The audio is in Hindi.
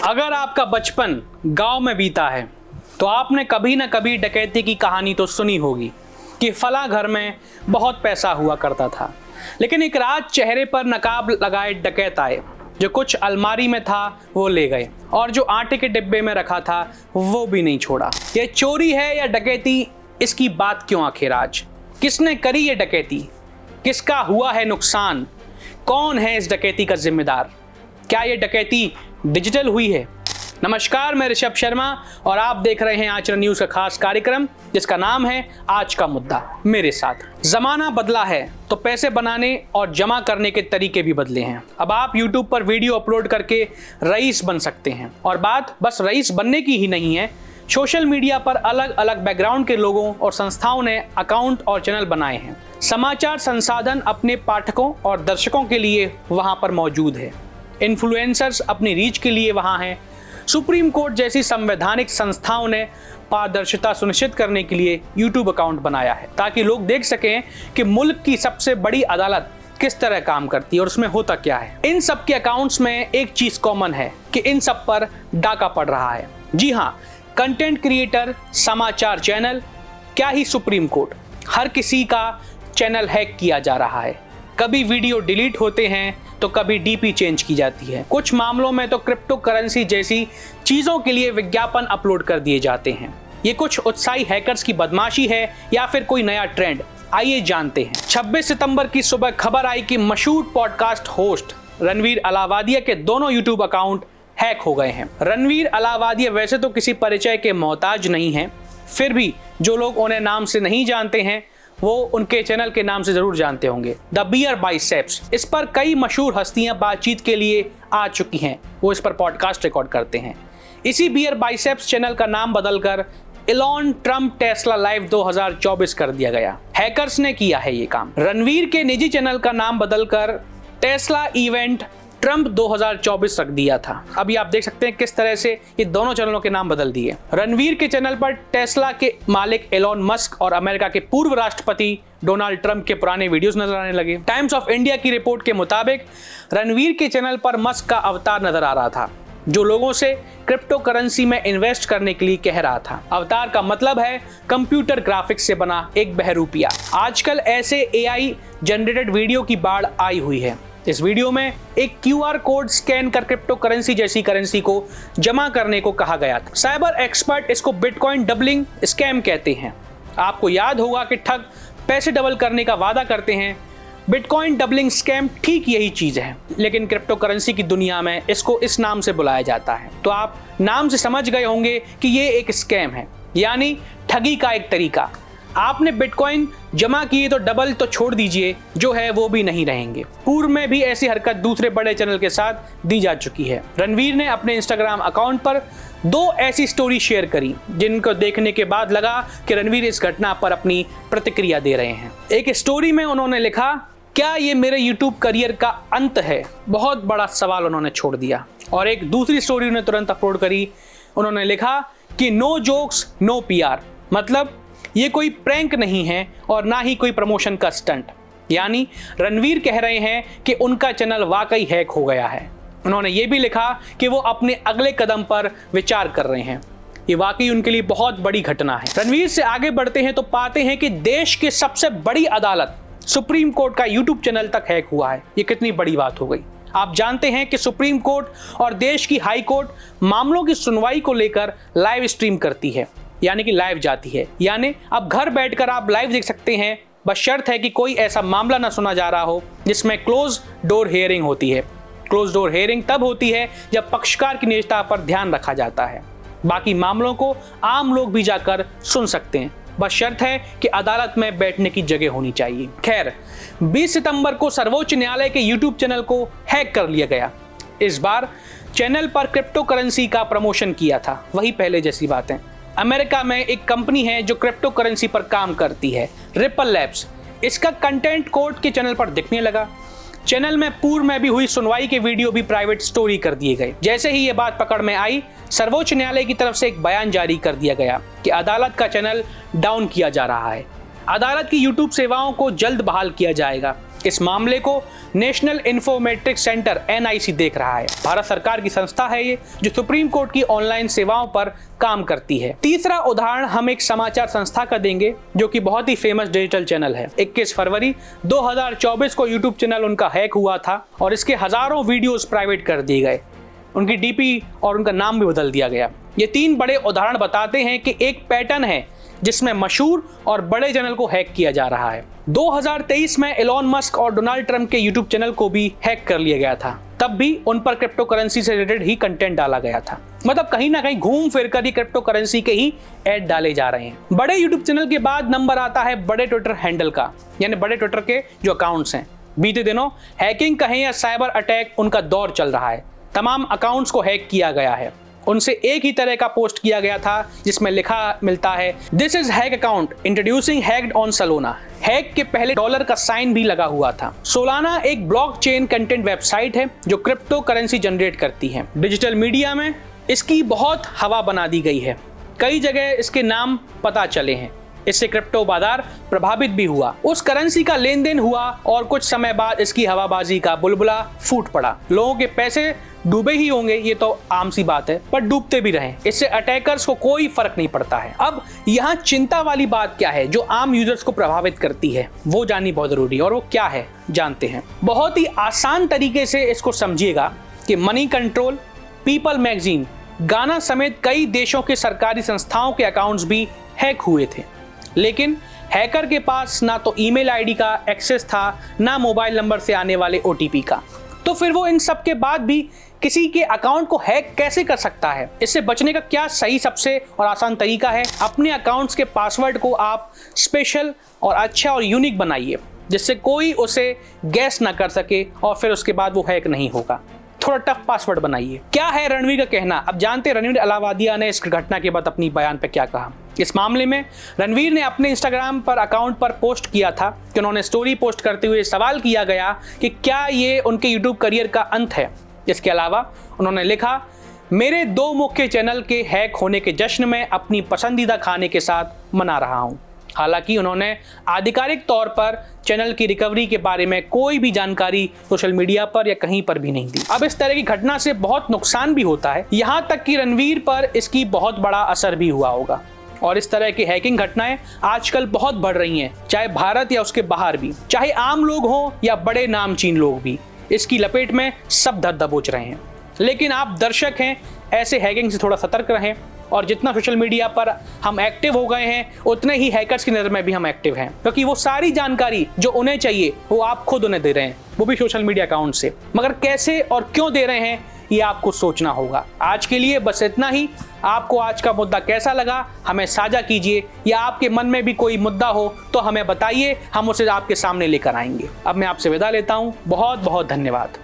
अगर आपका बचपन गांव में बीता है तो आपने कभी ना कभी डकैती की कहानी तो सुनी होगी कि फला घर में बहुत पैसा हुआ करता था, लेकिन एक रात चेहरे पर नकाब लगाए डकैत आए। जो कुछ अलमारी में था वो ले गए और जो आटे के डिब्बे में रखा था वो भी नहीं छोड़ा। ये चोरी है या डकैती, इसकी बात क्यों आखिर आज? किसने करी ये डकैती? किसका हुआ है नुकसान? कौन है इस डकैती का जिम्मेदार? क्या ये डकैती डिजिटल हुई है? नमस्कार, मैं ऋषभ शर्मा और आप देख रहे हैं आचरण न्यूज का खास कार्यक्रम जिसका नाम है आज का मुद्दा मेरे साथ। जमाना बदला है तो पैसे बनाने और जमा करने के तरीके भी बदले हैं। अब आप YouTube पर वीडियो अपलोड करके रईस बन सकते हैं, और बात बस रईस बनने की ही नहीं है। सोशल मीडिया पर अलग अलग बैकग्राउंड के लोगों और संस्थाओं ने अकाउंट और चैनल बनाए हैं। समाचार संसाधन अपने पाठकों और दर्शकों के लिए वहां पर मौजूद है। इन्फ्लुएंसर्स अपनी रीच के लिए वहां हैं। सुप्रीम कोर्ट जैसी संवैधानिक संस्थाओं ने पारदर्शिता सुनिश्चित करने के लिए YouTube अकाउंट बनाया है ताकि लोग देख सकें कि मुल्क की सबसे बड़ी अदालत किस तरह काम करती है और उसमें होता क्या है। इन सब के अकाउंट्स में एक चीज कॉमन है कि इन सब पर डाका पड़ रहा है। जी हाँ, कंटेंट क्रिएटर, समाचार चैनल, क्या ही सुप्रीम कोर्ट, हर किसी का चैनल हैक किया जा रहा है। कभी वीडियो डिलीट होते हैं तो कभी डीपी चेंज की जाती है। कुछ मामलों में तो क्रिप्टो करेंसी जैसी चीजों के लिए विज्ञापन अपलोड कर दिए जाते हैं। ये कुछ उत्साही हैकर्स की बदमाशी है या फिर कोई नया ट्रेंड? आइए जानते हैं। 26 सितंबर की सुबह खबर आई कि मशहूर पॉडकास्ट होस्ट रणवीर अलावादिया के दोनों YouTube अकाउंट हैक हो गए हैं। रणवीर अलावादिया वैसे तो किसी परिचय के मोहताज नहीं हैं, फिर भी जो लोग उन्हें नाम से नहीं जानते हैं वो उनके चैनल के नाम से जरूर जानते होंगे, द बियर बाइसेप्स। इस पर कई मशहूर हस्तियां बातचीत के लिए आ चुकी हैं, वो इस पर पॉडकास्ट रिकॉर्ड करते हैं। इसी बियर बाइसेप्स चैनल का नाम बदलकर एलोन ट्रम्प टेस्ला लाइव 2024 कर दिया गया। हैकर्स ने किया है ये काम। रणवीर के निजी चैनल का नाम बदलकर टेस्ला इवेंट ट्रम्प 2024 रख दिया था। अभी आप देख सकते हैं किस तरह से ये दोनों चैनलों के नाम बदल दिए। रणवीर के चैनल पर टेस्ला के मालिक एलोन मस्क और अमेरिका के पूर्व राष्ट्रपति डोनाल्ड ट्रंप के पुराने वीडियोस नजर आने लगे। टाइम्स ऑफ इंडिया की रिपोर्ट के मुताबिक रणवीर के चैनल पर मस्क का अवतार नजर आ रहा था जो लोगों से क्रिप्टो करेंसी में इन्वेस्ट करने के लिए कह रहा था। अवतार का मतलब है कंप्यूटर ग्राफिक्स से बना एक बहरूपिया। आजकल ऐसे AI जनरेटेड वीडियो की बाढ़ आई हुई है। इस वीडियो में एक QR कोड स्कैन कर क्रिप्टो करेंसी जैसी करेंसी को जमा करने को कहा गया था। साइबर एक्सपर्ट इसको बिटकॉइन डबलिंग स्कैम कहते हैं। आपको याद होगा कि ठग पैसे डबल करने का वादा करते हैं। बिटकॉइन डबलिंग स्कैम ठीक यही चीज है, लेकिन क्रिप्टो करेंसी की दुनिया में इसको इस नाम से बुलाया जाता है। तो आप नाम से समझ गए होंगे कि ये एक स्कैम है, यानी ठगी का एक तरीका। आपने बिटकॉइन जमा किए तो डबल तो छोड़ दीजिए, जो है वो भी नहीं रहेंगे। पूर्व में भी ऐसी हरकत दूसरे बड़े चैनल के साथ दी जा चुकी है। रणवीर ने अपने इंस्टाग्राम अकाउंट पर 2 ऐसी स्टोरी शेयर करी जिनको देखने के बाद लगा कि रणवीर इस घटना पर अपनी प्रतिक्रिया दे रहे हैं। एक स्टोरी में उन्होंने लिखा, क्या ये मेरे YouTube करियर का अंत है? बहुत बड़ा सवाल उन्होंने छोड़ दिया। और एक दूसरी स्टोरी उन्होंने तुरंत अपलोड करी। उन्होंने लिखा कि नो जोक्स नो PR, मतलब ये कोई प्रैंक नहीं है और ना ही कोई प्रमोशन का स्टंट। यानी रणवीर कह रहे हैं कि उनका चैनल वाकई हैक हो गया है। उन्होंने ये भी लिखा कि वो अपने अगले कदम पर विचार कर रहे हैं। ये वाकई उनके लिए बहुत बड़ी घटना है। रणवीर से आगे बढ़ते हैं तो पाते हैं कि देश की सबसे बड़ी अदालत सुप्रीम कोर्ट का YouTube चैनल तक हैक हुआ है। ये कितनी बड़ी बात हो गई। आप जानते हैं कि सुप्रीम कोर्ट और देश की हाई कोर्ट मामलों की सुनवाई को लेकर लाइव स्ट्रीम करती है, यानी कि लाइव जाती है। यानी अब घर बैठकर आप लाइव देख सकते हैं, बस शर्त है कि कोई ऐसा मामला ना सुना जा रहा हो जिसमें क्लोज डोर हियरिंग होती है। क्लोज डोर हियरिंग तब होती है जब पक्षकार की निजता पर ध्यान रखा जाता है। बाकी मामलों को आम लोग भी जाकर सुन सकते हैं, बस शर्त है कि अदालत में बैठने की जगह होनी चाहिए। खैर, 20 सितंबर को सर्वोच्च न्यायालय के YouTube चैनल को हैक कर लिया गया। इस बार चैनल पर क्रिप्टो करेंसी का प्रमोशन किया था, वही पहले जैसी बात है। अमेरिका में एक कंपनी है जो क्रिप्टो करेंसी पर काम करती है, रिपल लैब्स। इसका कंटेंट कोर्ट के चैनल पर दिखने लगा। चैनल में पूर्व में भी हुई सुनवाई के वीडियो भी प्राइवेट स्टोरी कर दिए गए। जैसे ही ये बात पकड़ में आई, सर्वोच्च न्यायालय की तरफ से एक बयान जारी कर दिया गया कि अदालत का चैनल डाउन किया जा रहा है। अदालत की YouTube सेवाओं को जल्द बहाल किया जाएगा। इस मामले को नेशनल इन्फॉर्मेटिक्स सेंटर NIC देख रहा है। भारत सरकार की संस्था है ये, जो सुप्रीम कोर्ट की ऑनलाइन सेवाओं पर काम करती है। तीसरा उदाहरण हम एक समाचार संस्था का देंगे जो कि बहुत ही फेमस डिजिटल चैनल है। 21 फरवरी 2024 को यूट्यूब चैनल उनका हैक हुआ था और इसके हजारों वीडियोस प्राइवेट कर दिए गए। उनकी DP और उनका नाम भी बदल दिया गया। ये 3 बड़े उदाहरण बताते हैं कि एक पैटर्न है जिसमें मशहूर और बड़े चैनल को हैक किया जा रहा है। 2023 में एलोन मस्क और डोनाल्ड ट्रंप के यूट्यूब चैनल को भी हैक कर लिया गया था। तब भी उन पर क्रिप्टो करेंसी से रिलेटेड ही कंटेंट डाला गया था। मतलब कहीं ना कहीं घूम फिर कर ही क्रिप्टो करेंसी के ही ऐड डाले जा रहे हैं। बड़े यूट्यूब चैनल के बाद नंबर आता है बड़े ट्विटर हैंडल का, यानी बड़े ट्विटर के जो अकाउंट्स हैं। बीते दिनों हैकिंग कहें या साइबर अटैक, उनका दौर चल रहा है। तमाम अकाउंट्स को हैक किया गया है। उनसे एक ही तरह का पोस्ट किया गया था जिसमें लिखा मिलता है, this is hack account introducing hacked on Solana. Hack के पहले डॉलर का साइन भी लगा हुआ था। सोलाना एक ब्लॉकचेन कंटेंट वेबसाइट है जो क्रिप्टो करेंसी जनरेट करती है। डिजिटल मीडिया में इसकी बहुत हवा बना दी गई है। कई जगह इसके नाम पता चले हैं। इससे क्रिप्टो बाजार प्रभावित भी हुआ। उस करेंसी का लेन देन हुआ और कुछ समय बाद इसकी हवाबाजी का बुलबुला फूट पड़ा। लोगों के पैसे डूबे ही होंगे, ये तो आम सी बात है, पर डूबते भी रहे। इससे अटैकर्स को कोई फर्क नहीं पड़ता है। अब यहाँ चिंता वाली बात क्या है जो आम यूजर्स को प्रभावित करती है, वो जाननी बहुत जरूरी है। और वो क्या है जानते हैं। बहुत ही आसान तरीके से इसको समझिएगा कि मनी कंट्रोल, पीपल मैगजीन, गाना समेत कई देशों के सरकारी संस्थाओं के अकाउंट्स भी हैक हुए थे। लेकिन हैकर के पास ना तो ईमेल आईडी का एक्सेस था, ना मोबाइल नंबर से आने वाले OTP का। तो फिर वो इन सब के बाद भी किसी के अकाउंट को हैक कैसे कर सकता है? इससे बचने का क्या सही सबसे और आसान तरीका है? अपने अकाउंट्स के पासवर्ड को आप स्पेशल और अच्छा और यूनिक बनाइए, जिससे कोई उसे गैस ना कर सके और फिर उसके बाद वो हैक नहीं होगा। थोड़ा टफ पासवर्ड बनाइए। क्या है रणवीर का कहना? अब जानते हैं रणवीर अलाहाबादिया ने इस घटना के बाद अपनी बयान पे क्या कहा। इस मामले में रणवीर ने अपने इंस्टाग्राम पर अकाउंट पर पोस्ट किया था कि उन्होंने स्टोरी पोस्ट करते हुए सवाल किया गया कि क्या ये उनके यूट्यूब करियर का अंत है। इसके अलावा उन्होंने लिखा, मेरे 2 मुख्य चैनल के हैक होने के जश्न में अपनी पसंदीदा खाने के साथ मना रहा हूँ। हालांकि उन्होंने आधिकारिक तौर पर चैनल की रिकवरी के बारे में कोई भी जानकारी सोशल मीडिया पर या कहीं पर भी नहीं दी। अब इस तरह की घटना से बहुत नुकसान भी होता है, यहाँ तक कि रणवीर पर इसकी बहुत बड़ा असर भी हुआ होगा। और इस तरह की हैकिंग घटनाएं आजकल बहुत बढ़ रही हैं, चाहे भारत या उसके बाहर भी, चाहे आम लोग हों या बड़े नामचीन लोग भी इसकी लपेट में सब दबोच रहे हैं। लेकिन आप दर्शक हैं, ऐसे हैकिंग से थोड़ा सतर्क रहें। और जितना सोशल मीडिया पर हम एक्टिव हो गए हैं, उतने ही हैकर्स की नज़र में भी हम एक्टिव हैं, क्योंकि वो सारी जानकारी जो उन्हें चाहिए वो आप खुद उन्हें दे रहे हैं, वो भी सोशल मीडिया अकाउंट से। मगर कैसे और क्यों दे रहे हैं, ये आपको सोचना होगा। आज के लिए बस इतना ही। आपको आज का मुद्दा कैसा लगा हमें साझा कीजिए, या आपके मन में भी कोई मुद्दा हो तो हमें बताइए, हम उसे आपके सामने लेकर आएंगे। अब मैं आपसे विदा लेता हूँ। बहुत बहुत धन्यवाद।